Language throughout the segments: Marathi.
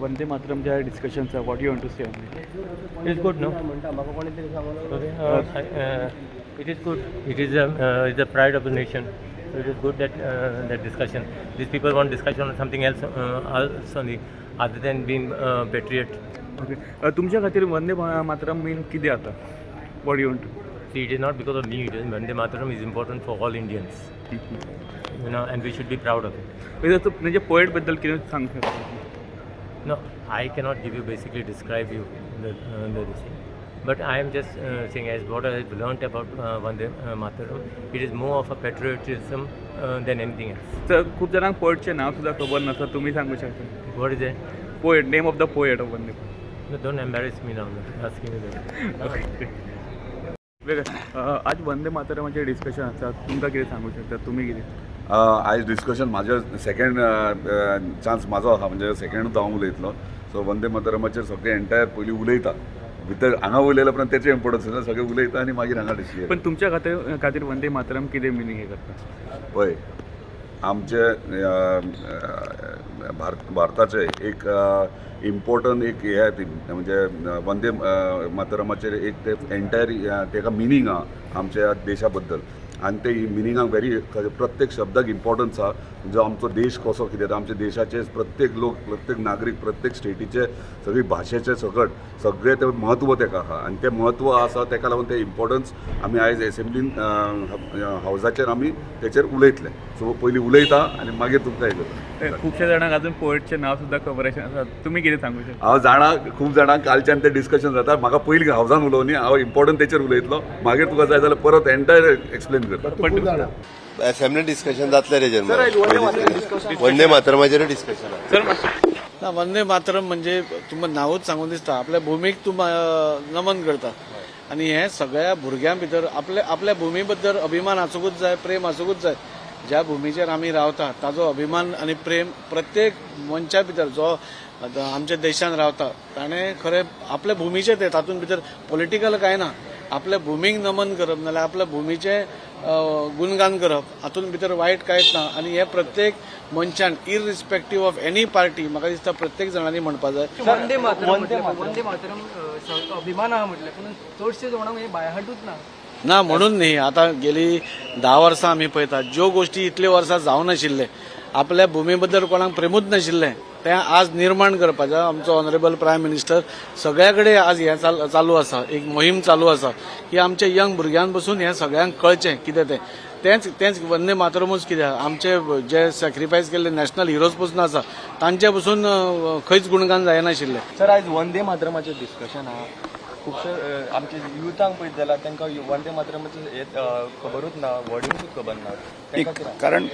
वंदे मातरमच्या डिस्कशनचा what you want to say on it? It's good, no? Okay. It is good. It is the pride of the nation. So it is good that that discussion. These people want discussion on something else only, other than being patriot. Okay, तुमच्या खातीर वंदे मातरम मीन कितें आता? What you want to? See, it is not because of me. It is Vande Mataram is important for all Indians. And we should be proud of it. म्हणजे पोएट बद्दल कितें सांगू शकता? No, I cannot give you basically describe you the this thing. But I am just saying as what I have learnt about Vande Mataram, it is more of a patriotism than anything else. तर खूप जणांक पोएटचे नाव सुद्धा खबर नसतं, तुम्ही सांगू शकता? What is it? Poet, name of the poet of Vande. No, don't embarrass me now. Asking me that. वेगळं आज वंदे मातरमाचे डिस्कशन असतात, तुमकां कितें सांगू शकता? तुम्ही कितें? आयज डिस्कशन म्हाजें सेकंड चान्स म्हाजो आहा, म्हणजे सेकंडूच हांव उलयतलो. सो वंदे मातरमाचेर सगळे एंटायर पयलीं उलयता, भितर हांगा उलयल्या उपरांत तेचें इम्पोर्टन्स सगळे उलयता आनी मागीर हांगा डिसिजन. पण तुमच्या खातीर वंदे मातरम कितें मिनींग हे करता? पळय, आमचे भारताचे एक इम्पोर्टंट एक हे आहे, म्हणजे वंदे मातरमाचेर एक ते एंटायर तेका मिनींग आहा आमच्या देशा बद्दल. आनी ते मिनिंगाक प्रत्येक शब्दाक इम्पोर्टन्स आहा. जो आमचो देश कसो कितें, आमच्या देशाचे प्रत्येक लोक, प्रत्येक नागरीक, प्रत्येक स्टेटीचे सगळी भाशेचे सगळे ते म्हत्व तेका आहा. आनी ते म्हत्व आसा तेका लागून ते इम्पोर्टन्स आमी आयज एसेंब्लीन हावजाचेर आमी तेचेर उलयतले. सो पयलीं उलयता आनी मागीर तुमकां हे करता. खुबशा जाणांक अजून पोएटचे नाव सुद्धा खबर आसा, तुम्ही कितें सांगू शकता? हांव जाणा खूब जाणांक कालच्यान ते डिस्कशन जाता. म्हाका पयलीं हावजान उलोवनी, हांव इम्पोर्टंट तेचेर उलयतलो, मागीर तुका जाय जाल्यार परत एंटायर एक्सप्लेन करता. असेंब्ली डिस्कशन जातलें रेजर वंदे मातरमाचेर डिस्कशन. ना, वंदे मातरम म्हणजे तुमकां नांवूच सांगून दिसता, आपल्या भुमीक नमन करता. आनी हे सगळ्या भुरग्यां भितर आपल्या भुमी बद्दल अभिमान आसूंकूच जाय, प्रेम आसूंकूच जाय. ज्या भुमीचेर आमी रावता ताजो अभिमान आनी प्रेम प्रत्येक मनशा भितर जो आमच्या देशान रावता ताणें खरें आपल्या भुमीचें तें तातूंत भितर पॉलिटिकल कांय ना. आपल्या भुमीक नमन करप नाल्यार आपल्या भुमीचें गुणगान करप हातूंत भितर वायट कांयच ना. आनी हे प्रत्येक मनशान इररिस्पेक्टीव ऑफ एनी पार्टी म्हाका दिसता प्रत्येक जाणांनी म्हणपा जाय. वंदे मातरम अभिमान आहा म्हटलें, पूण चडशे जाणांक हे बायहाटूच ना. ना म्हणून न्ही, आता गेली 10 वर्सां आमी पळयतात, ज्यो गोश्टी इतले वर्सां जावं नाशिल्ले, आपल्या भुमी बद्दल कोणाक प्रेमूच नाशिल्लें, तें आज निर्माण करपाचें आमचो ऑनरेबल प्रायम मिनिस्टर सगळ्या कडेन आज हें चालू आसा, एक मोहीम चालू आसा की आमच्या यंग भुरग्यां पसून हें सगळ्यांक कळचें कितें तेंच वंदे मातरमूच कित्याक आमचे जे सॅक्रिफायस केल्ले नॅशनल हिरोज पसून आसा तांचे पसून खंयच गुणगान जायनाशिल्लें. सर, आयज वंदे मातरमाचें डिस्कशन आहा. खुबशे आमचे युथांक पळयत जाल्यार तांकां वंदे मातरमाचें खबरूच ना, वर्डिंगूच खबर ना.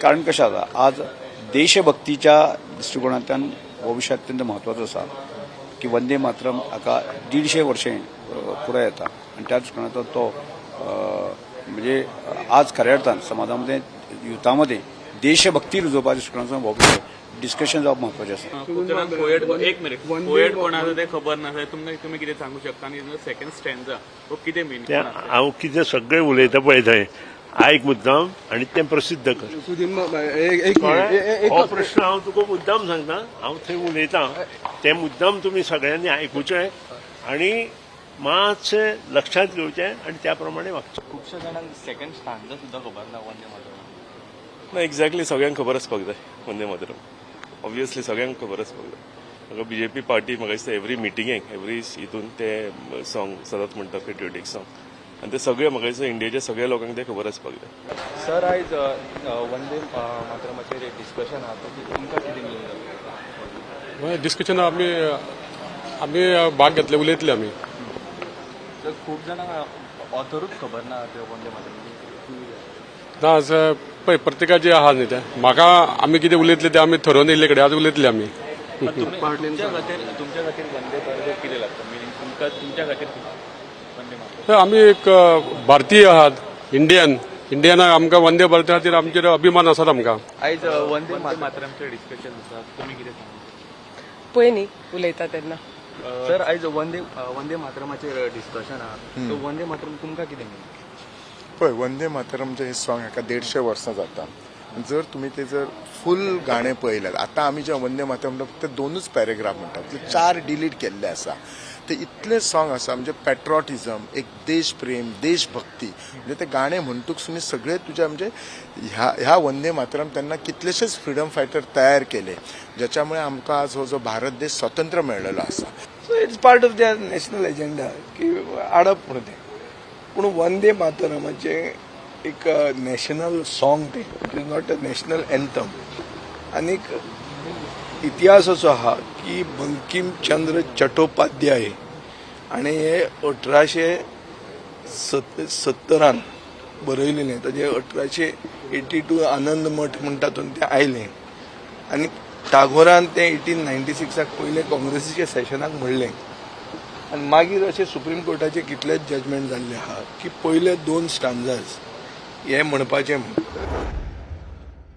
कारण कशें आसा, आज देशभक्तीच्या दृश्टिकोनांतल्यान हो विशय अत्यंत म्हत्वाचो आसा की वंदे मातरम हाका 150 वर्षे पुराय येता. आनी त्या दृश्टिकोनांतलो तो म्हणजे आज खऱ्या अर्थान समाजामध्ये युथामध्ये देशभक्ती रुजोवपाच्या दृश्टिकोनांतल्यान हो विशय डिस्कशन जावप महत्वाचें आसा. एक मिनिट, पोएट कोण आसा तें खबर नासा, तुम्ही कितें सांगू शकता? आनी सेकंड स्टँडा हो कितें मीन? हांव कितें सगळें उलयता पळय थंय आयक मुद्दाम आनी तें प्रसिद्ध कर. हो प्रश्न हांव तुका मुद्दाम सांगता, हांव थंय उलयतां तें मुद्दाम तुमी सगळ्यांनी आयकुचें आनी मातशें लक्षांत घेवचें आनी त्या प्रमाणे वागचें. खुबशे जाणांक सेकंड स्टँडा सुद्दां खबर ना वंदे मातरम. ना, एक्झॅक्टली सगळ्यांक खबर आसपाक जाय वंदे मातरम. ऑब्वियसली सगळ्यांक खबर आसपाक जाय. म्हाका बीजेपी पार्टी म्हाका दिसता एवरी मिटिंगेक एवरी हितून ते सॉंग सदांच म्हणटा, पेट्रियोटीक सॉंग, आनी ते सगळे म्हाका दिसता इंडियेच्या सगळ्या लोकांक ते खबर आसपाक जाय. सर, आयज वंदे मातरमाचेर डिस्कशन आहा, तुमकां कितें मिळून डिस्कशन आमी भाग घेतले, उलयतले आमी. तर खूब जाणांक ऑथरूच खबर ना ते वंदे मातरम. ना, पळय प्रत्येकाचें आहा न्ही तें. म्हाका आमी कितें उलयतले तें आमी थारोवन येयल्ले कडेन आज उलयतले आमी. तुमच्या खातीर वंदे मातरम कितें लागता? मिनींग तुमच्या खातीर वंदे मातरम? आमी एक भारतीय आहात, इंडियनाक आमकां वंदे भारता खातीर आमचेर अभिमान आसात आमकां. आयज वंदे मातरमचें डिस्कशन आसा, तुमी कितें सांगता? पळय न्ही उलयता तेन्ना. सर, आयज वंदे मातरमाचेर डिस्कशन आहा, सो वंदे मातरम तुमकां कितें मिनींग? पळय, वंदे मातरम जे सॉंग हाका 150 वर्सां जाता. जर तुम्ही ते जर फुल गाणें पळयल्यात आतां आमी जे वंदे मातरम म्हणटा ते 2च पॅरेग्राफ म्हणटात ते 4 डिलीट केल्ले आसा ते इतले सॉंग आसा म्हणजे पॅट्रॉटिझम एक देशप्रेम देशभक्ती म्हणजे ते गाणें म्हणटूक सुनी सगळे तुज्या म्हणजे ह्या वंदे मातरम तेन्ना कितलेशेच फ्रिडम फायटर तयार केले ज्याच्यामुळे आमकां आज हो जो भारत देश स्वतंत्र मेळिल्लो आसा. So it's part of their national agenda की आडप म्हणून ते पूण वंदे मातरमाचे एक नॅशनल सॉंग ते it is not a national anthem. आनीक इतिहास असो आहा की बंकिमचंद्र चट्टोपाध्याय आणि हे 1870 बरयलेलें ताजे 1882 आनंद मठ म्हणटा तातूंत ते आयले आनी टागोरान ते 1896 पयले काँग्रेसीच्या सेशनाक म्हणलें आनी मागीर अशें सुप्रीम कोर्टाचे कितलेच जजमेंट जाल्ले आहा की पयले 2 स्टांजाज हे म्हणपाचे